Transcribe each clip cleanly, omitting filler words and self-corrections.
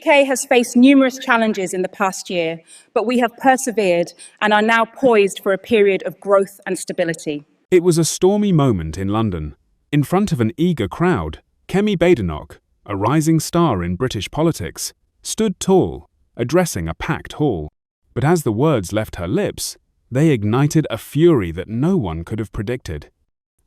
UK has faced numerous challenges in the past year, but we have persevered and are now poised for a period of growth and stability. It was a stormy moment in London. In front of an eager crowd, Kemi Badenoch, a rising star in British politics, stood tall, addressing a packed hall. But as the words left her lips, they ignited a fury that no one could have predicted.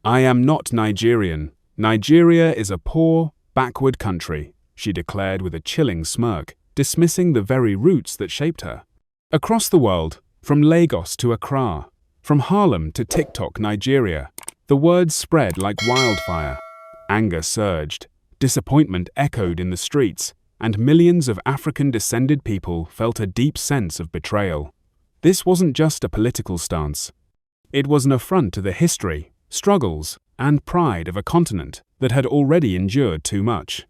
"I am not Nigerian. Nigeria is a poor, backward country," she declared with a chilling smirk, dismissing the very roots that shaped her. Across the world, from Lagos to Accra, from Harlem to TikTok, Nigeria, the words spread like wildfire. Anger surged, disappointment echoed in the streets, and millions of African-descended people felt a deep sense of betrayal. This wasn't just a political stance. It was an affront to the history, struggles, and pride of a continent that had already endured too much.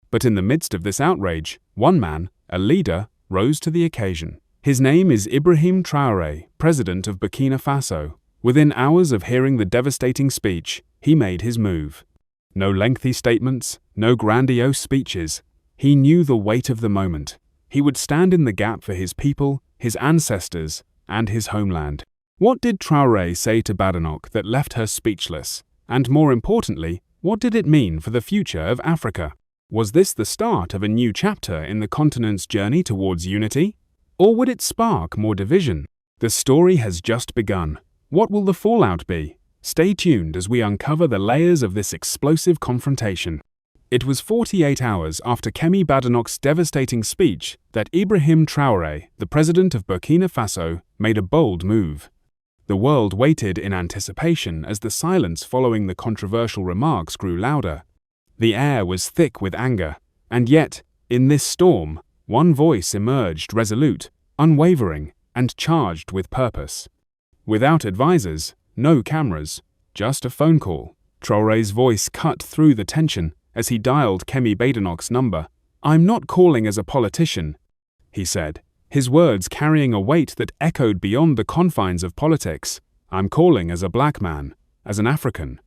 But in the midst of this outrage, one man, a leader, rose to the occasion. His name is Ibrahim Traoré, president of Burkina Faso. Within hours of hearing the devastating speech, he made his move. No lengthy statements, no grandiose speeches. He knew the weight of the moment. He would stand in the gap for his people, his ancestors, and his homeland. What did Traoré say to Badenoch that left her speechless? And more importantly, what did it mean for the future of Africa? Was this the start of a new chapter in the continent's journey towards unity? Or would it spark more division? The story has just begun. What will the fallout be? Stay tuned as we uncover the layers of this explosive confrontation. It was 48 hours after Kemi Badenoch's devastating speech that Ibrahim Traoré, the president of Burkina Faso, made a bold move. The world waited in anticipation as the silence following the controversial remarks grew louder. The air was thick with anger, and yet, in this storm, one voice emerged resolute, unwavering, and charged with purpose. Without advisors, no cameras, just a phone call, Traoré's voice cut through the tension as he dialed Kemi Badenoch's number. "I'm not calling as a politician," he said, his words carrying a weight that echoed beyond the confines of politics. "I'm calling as a black man, as an African."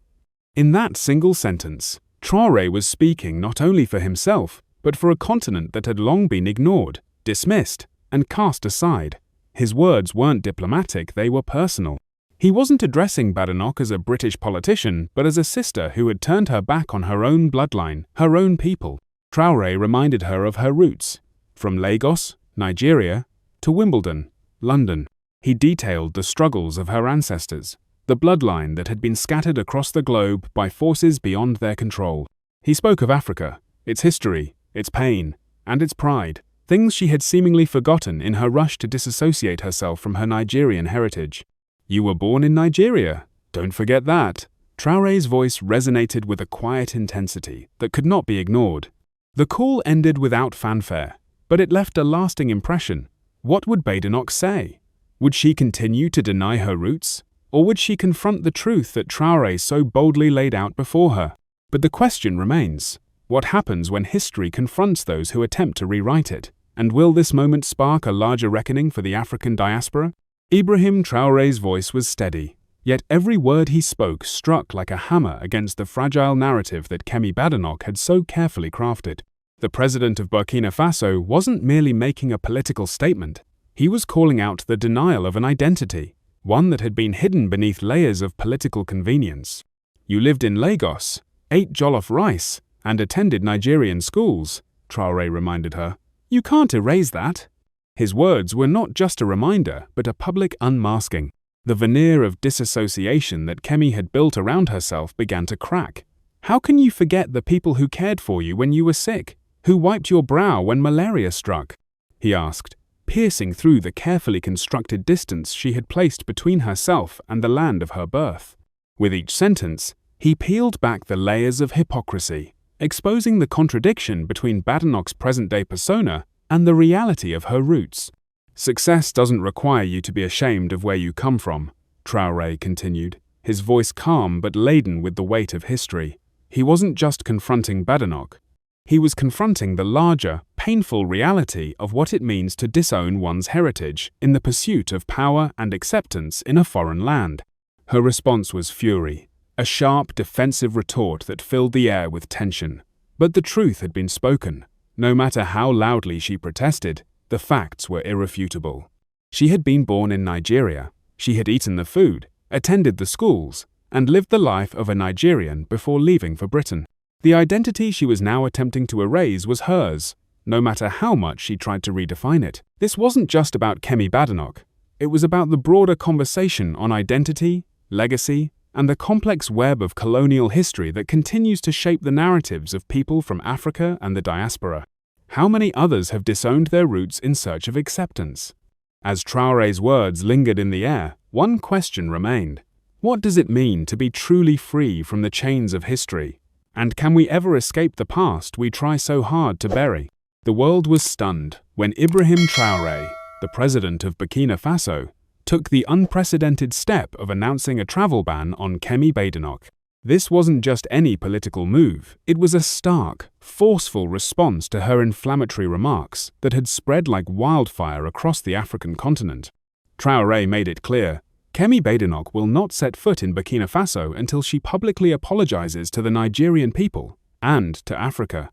In that single sentence, Traoré was speaking not only for himself, but for a continent that had long been ignored, dismissed, and cast aside. His words weren't diplomatic, they were personal. He wasn't addressing Badenoch as a British politician, but as a sister who had turned her back on her own bloodline, her own people. Traoré reminded her of her roots, from Lagos, Nigeria, to Wimbledon, London. He detailed the struggles of her ancestors, the bloodline that had been scattered across the globe by forces beyond their control. He spoke of Africa, its history, its pain, and its pride, things she had seemingly forgotten in her rush to disassociate herself from her Nigerian heritage. "You were born in Nigeria, don't forget that." Traoré's voice resonated with a quiet intensity that could not be ignored. The call ended without fanfare, but it left a lasting impression. What would Badenoch say? Would she continue to deny her roots? Or would she confront the truth that Traoré so boldly laid out before her? But the question remains, what happens when history confronts those who attempt to rewrite it? And will this moment spark a larger reckoning for the African diaspora? Ibrahim Traoré's voice was steady, yet every word he spoke struck like a hammer against the fragile narrative that Kemi Badenoch had so carefully crafted. The president of Burkina Faso wasn't merely making a political statement. He was calling out the denial of an identity, one that had been hidden beneath layers of political convenience. "You lived in Lagos, ate jollof rice, and attended Nigerian schools," Traoré reminded her. "You can't erase that." His words were not just a reminder, but a public unmasking. The veneer of disassociation that Kemi had built around herself began to crack. "How can you forget the people who cared for you when you were sick, who wiped your brow when malaria struck?" he asked, piercing through the carefully constructed distance she had placed between herself and the land of her birth. With each sentence, he peeled back the layers of hypocrisy, exposing the contradiction between Badenoch's present-day persona and the reality of her roots. "Success doesn't require you to be ashamed of where you come from," Traoré continued, his voice calm but laden with the weight of history. He wasn't just confronting Badenoch. He was confronting the larger, painful reality of what it means to disown one's heritage in the pursuit of power and acceptance in a foreign land. Her response was fury, a sharp, defensive retort that filled the air with tension. But the truth had been spoken. No matter how loudly she protested, the facts were irrefutable. She had been born in Nigeria, she had eaten the food, attended the schools, and lived the life of a Nigerian before leaving for Britain. The identity she was now attempting to erase was hers, no matter how much she tried to redefine it. This wasn't just about Kemi Badenoch. It was about the broader conversation on identity, legacy, and the complex web of colonial history that continues to shape the narratives of people from Africa and the diaspora. How many others have disowned their roots in search of acceptance? As Traoré's words lingered in the air, one question remained. What does it mean to be truly free from the chains of history? And can we ever escape the past we try so hard to bury? The world was stunned when Ibrahim Traoré, the president of Burkina Faso, took the unprecedented step of announcing a travel ban on Kemi Badenoch. This wasn't just any political move, it was a stark, forceful response to her inflammatory remarks that had spread like wildfire across the African continent. Traoré made it clear, Kemi Badenoch will not set foot in Burkina Faso until she publicly apologizes to the Nigerian people and to Africa.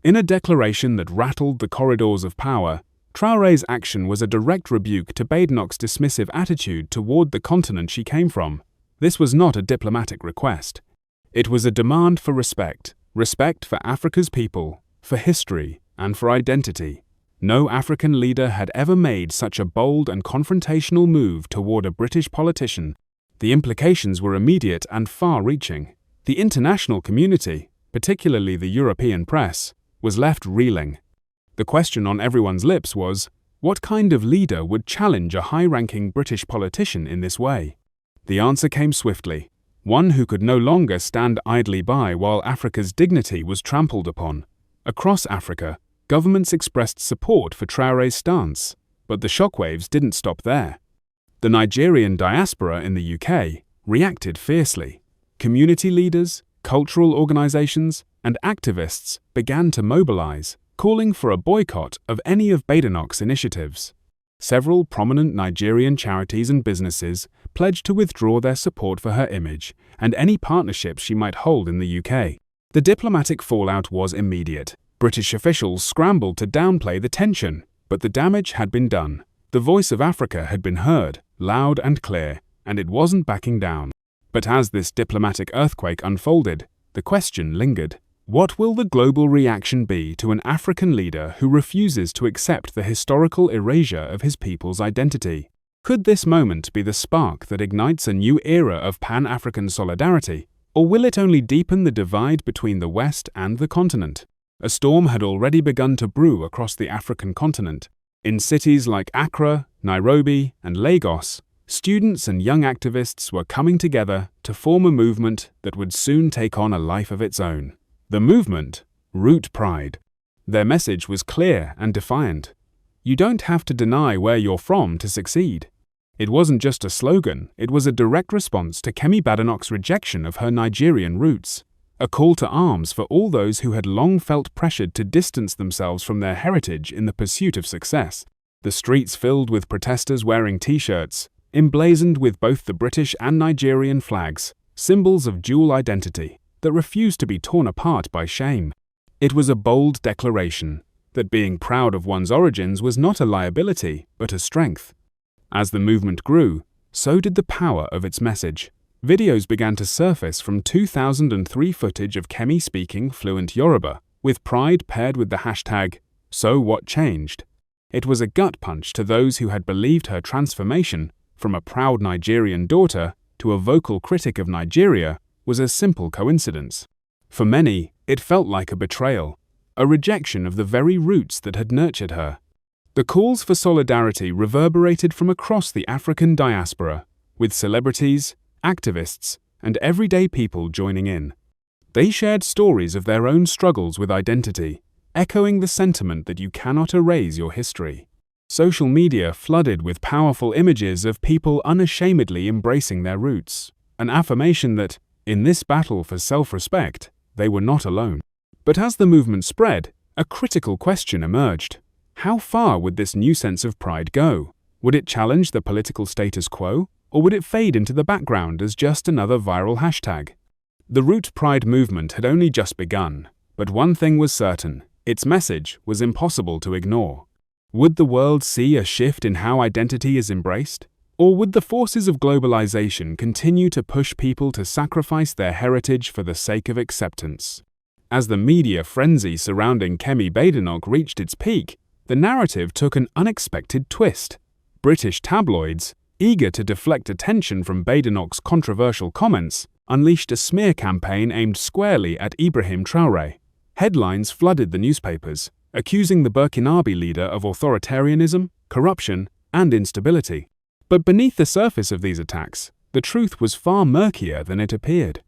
In a declaration that rattled the corridors of power, Traoré's action was a direct rebuke to Badenoch's dismissive attitude toward the continent she came from. This was not a diplomatic request. It was a demand for respect for Africa's people, for history, and for identity. No African leader had ever made such a bold and confrontational move toward a British politician. The implications were immediate and far-reaching. The international community, particularly the European press, was left reeling. The question on everyone's lips was, what kind of leader would challenge a high-ranking British politician in this way? The answer came swiftly. One who could no longer stand idly by while Africa's dignity was trampled upon. Across Africa, governments expressed support for Traoré's stance, but the shockwaves didn't stop there. The Nigerian diaspora in the UK reacted fiercely. Community leaders, cultural organizations, and activists began to mobilize, calling for a boycott of any of Badenoch's initiatives. Several prominent Nigerian charities and businesses pledged to withdraw their support for her image and any partnerships she might hold in the UK. The diplomatic fallout was immediate. British officials scrambled to downplay the tension, but the damage had been done. The voice of Africa had been heard, loud and clear, and it wasn't backing down. But as this diplomatic earthquake unfolded, the question lingered. What will the global reaction be to an African leader who refuses to accept the historical erasure of his people's identity? Could this moment be the spark that ignites a new era of Pan-African solidarity, or will it only deepen the divide between the West and the continent? A storm had already begun to brew across the African continent. In cities like Accra, Nairobi, and Lagos, students and young activists were coming together to form a movement that would soon take on a life of its own. The movement, Root Pride. Their message was clear and defiant. You don't have to deny where you're from to succeed. It wasn't just a slogan, it was a direct response to Kemi Badenoch's rejection of her Nigerian roots. A call to arms for all those who had long felt pressured to distance themselves from their heritage in the pursuit of success. The streets filled with protesters wearing t-shirts, emblazoned with both the British and Nigerian flags, symbols of dual identity that refused to be torn apart by shame. It was a bold declaration that being proud of one's origins was not a liability, but a strength. As the movement grew, so did the power of its message. Videos began to surface from 2003 footage of Kemi speaking fluent Yoruba, with pride paired with the hashtag, "So What Changed?" It was a gut punch to those who had believed her transformation from a proud Nigerian daughter to a vocal critic of Nigeria was a simple coincidence. For many, it felt like a betrayal, a rejection of the very roots that had nurtured her. The calls for solidarity reverberated from across the African diaspora, with celebrities, activists, and everyday people joining in. They shared stories of their own struggles with identity, echoing the sentiment that you cannot erase your history. Social media flooded with powerful images of people unashamedly embracing their roots, an affirmation that, in this battle for self-respect, they were not alone. But as the movement spread, a critical question emerged. How far would this new sense of pride go? Would it challenge the political status quo, or would it fade into the background as just another viral hashtag? The Root Pride movement had only just begun, but one thing was certain, Its message was impossible to ignore. Would the world see a shift in how identity is embraced? Or would the forces of globalization continue to push people to sacrifice their heritage for the sake of acceptance? As the media frenzy surrounding Kemi Badenoch reached its peak, the narrative took an unexpected twist. British tabloids, eager to deflect attention from Badenoch's controversial comments, unleashed a smear campaign aimed squarely at Ibrahim Traoré. Headlines flooded the newspapers, accusing the Burkinabe leader of authoritarianism, corruption, and instability. But beneath the surface of these attacks, the truth was far murkier than it appeared.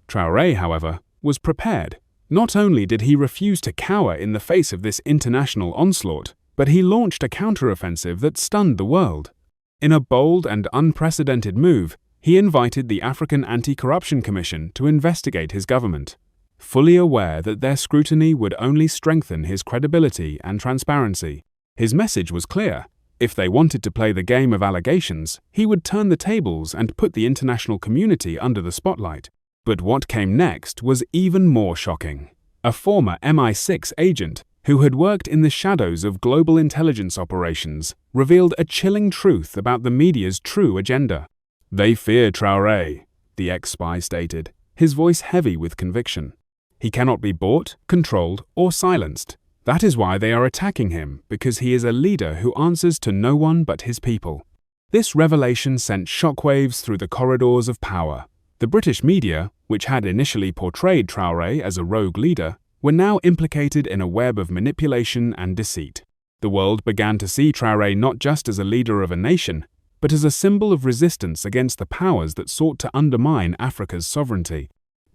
Traoré, however, was prepared. Not only did he refuse to cower in the face of this international onslaught, but he launched a counteroffensive that stunned the world. In a bold and unprecedented move, he invited the African Anti-Corruption Commission to investigate his government, fully aware that their scrutiny would only strengthen his credibility and transparency. His message was clear. If they wanted to play the game of allegations, he would turn the tables and put the international community under the spotlight. But what came next was even more shocking. A former MI6 agent, who had worked in the shadows of global intelligence operations, revealed a chilling truth about the media's true agenda. "They fear Traoré," the ex-spy stated, his voice heavy with conviction. "He cannot be bought, controlled, or silenced. That is why they are attacking him, because he is a leader who answers to no one but his people." This revelation sent shockwaves through the corridors of power. The British media, which had initially portrayed Traoré as a rogue leader, were now implicated in a web of manipulation and deceit. The world began to see Traoré not just as a leader of a nation, but as a symbol of resistance against the powers that sought to undermine Africa's sovereignty.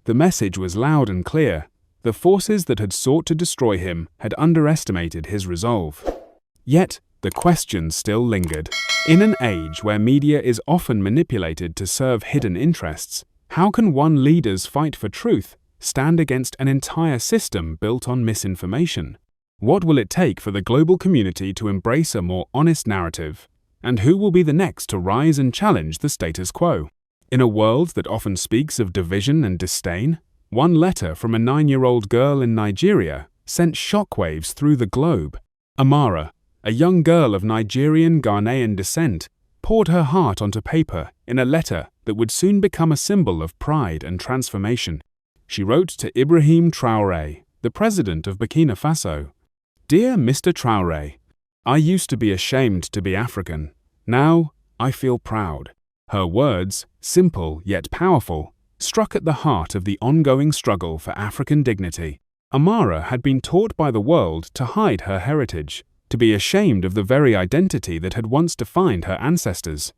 The message was loud and clear. The forces that had sought to destroy him had underestimated his resolve. Yet, the question still lingered. In an age where media is often manipulated to serve hidden interests, how can one leader's fight for truth stand against an entire system built on misinformation? What will it take for the global community to embrace a more honest narrative? And who will be the next to rise and challenge the status quo? In a world that often speaks of division and disdain, one letter from a 9-year-old girl in Nigeria sent shockwaves through the globe. Amara, a young girl of Nigerian Ghanaian descent, poured her heart onto paper in a letter that would soon become a symbol of pride and transformation. She wrote to Ibrahim Traoré, the president of Burkina Faso. "Dear Mr. Traoré, I used to be ashamed to be African. Now, I feel proud." Her words, simple yet powerful, struck at the heart of the ongoing struggle for African dignity. Amara had been taught by the world to hide her heritage, to be ashamed of the very identity that had once defined her ancestors.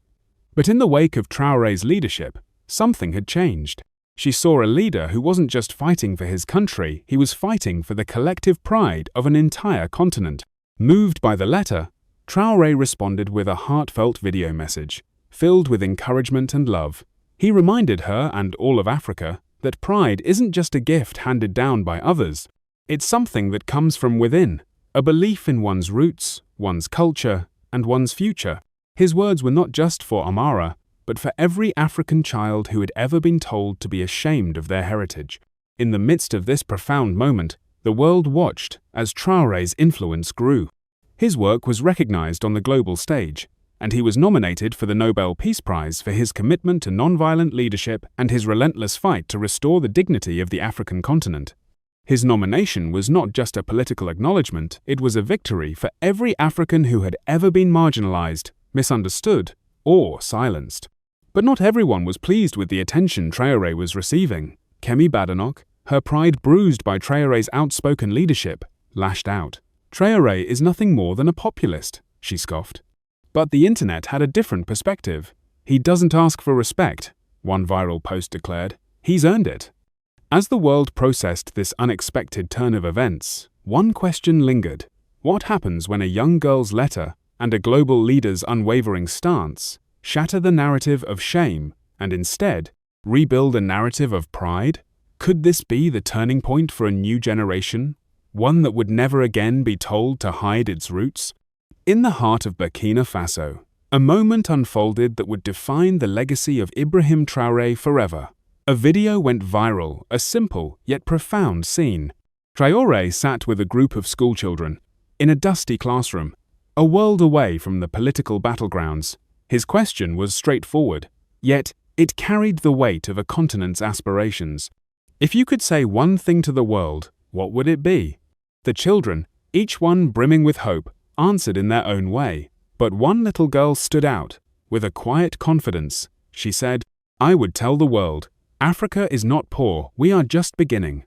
But in the wake of Traoré's leadership, something had changed. She saw a leader who wasn't just fighting for his country, he was fighting for the collective pride of an entire continent. Moved by the letter, Traoré responded with a heartfelt video message, filled with encouragement and love. He reminded her and all of Africa that pride isn't just a gift handed down by others. It's something that comes from within, a belief in one's roots, one's culture, and one's future. His words were not just for Amara, but for every African child who had ever been told to be ashamed of their heritage. In the midst of this profound moment, the world watched as Traoré's influence grew. His work was recognized on the global stage, and he was nominated for the Nobel Peace Prize for his commitment to nonviolent leadership and his relentless fight to restore the dignity of the African continent. His nomination was not just a political acknowledgement, it was a victory for every African who had ever been marginalized, misunderstood, or silenced. But not everyone was pleased with the attention Traoré was receiving. Kemi Badenoch, her pride bruised by Traoré's outspoken leadership, lashed out. "Traoré is nothing more than a populist," she scoffed. But the internet had a different perspective. "He doesn't ask for respect," one viral post declared. "He's earned it." As the world processed this unexpected turn of events, one question lingered. What happens when a young girl's letter and a global leader's unwavering stance shatter the narrative of shame and instead rebuild a narrative of pride? Could this be the turning point for a new generation, one that would never again be told to hide its roots? In the heart of Burkina Faso, a moment unfolded that would define the legacy of Ibrahim Traoré forever. A video went viral, a simple yet profound scene. Traore sat with a group of schoolchildren in a dusty classroom, a world away from the political battlegrounds. His question was straightforward, yet it carried the weight of a continent's aspirations. If you could say one thing to the world, what would it be? The children, each one brimming with hope, answered in their own way. But one little girl stood out. With a quiet confidence, she said, "I would tell the world, Africa is not poor, we are just beginning."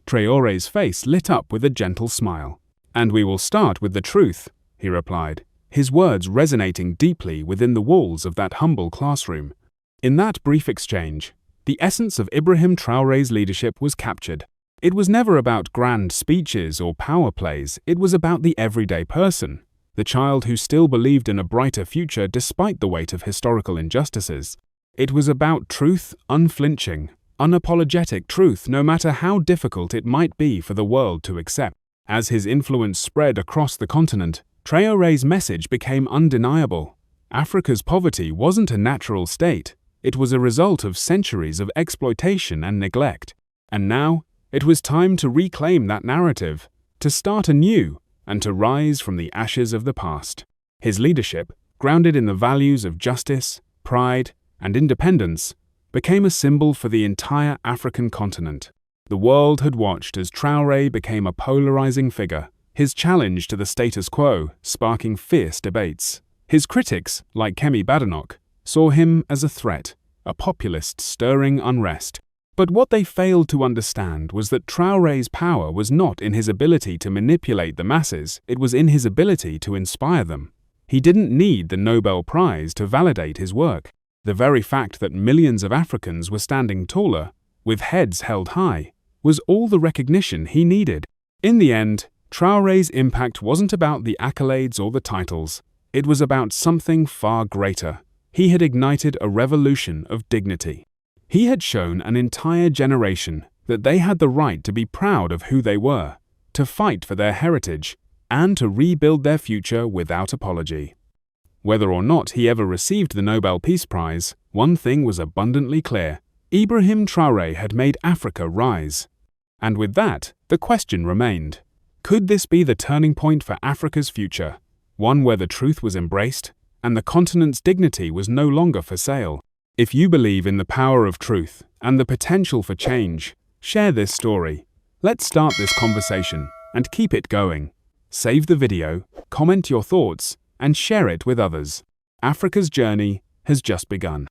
Traore's face lit up with a gentle smile. "And we will start with the truth," he replied, his words resonating deeply within the walls of that humble classroom. In that brief exchange, the essence of Ibrahim Traoré's leadership was captured. It was never about grand speeches or power plays, it was about the everyday person, the child who still believed in a brighter future despite the weight of historical injustices. It was about truth, unflinching, unapologetic truth, no matter how difficult it might be for the world to accept. As his influence spread across the continent, Traoré's message became undeniable. Africa's poverty wasn't a natural state, it was a result of centuries of exploitation and neglect. And now, it was time to reclaim that narrative, to start anew, and to rise from the ashes of the past. His leadership, grounded in the values of justice, pride, and independence, became a symbol for the entire African continent. The world had watched as Traoré became a polarizing figure, his challenge to the status quo sparking fierce debates. His critics, like Kemi Badenoch, saw him as a threat, a populist stirring unrest. But what they failed to understand was that Traoré's power was not in his ability to manipulate the masses, it was in his ability to inspire them. He didn't need the Nobel Prize to validate his work. The very fact that millions of Africans were standing taller, with heads held high, was all the recognition he needed. In the end, Traoré's impact wasn't about the accolades or the titles. It was about something far greater. He had ignited a revolution of dignity. He had shown an entire generation that they had the right to be proud of who they were, to fight for their heritage, and to rebuild their future without apology. Whether or not he ever received the Nobel Peace Prize, one thing was abundantly clear. Ibrahim Traoré had made Africa rise. And with that, the question remained. Could this be the turning point for Africa's future? One where the truth was embraced, and the continent's dignity was no longer for sale. If you believe in the power of truth and the potential for change, share this story. Let's start this conversation and keep it going. Save the video, comment your thoughts, and share it with others. Africa's journey has just begun.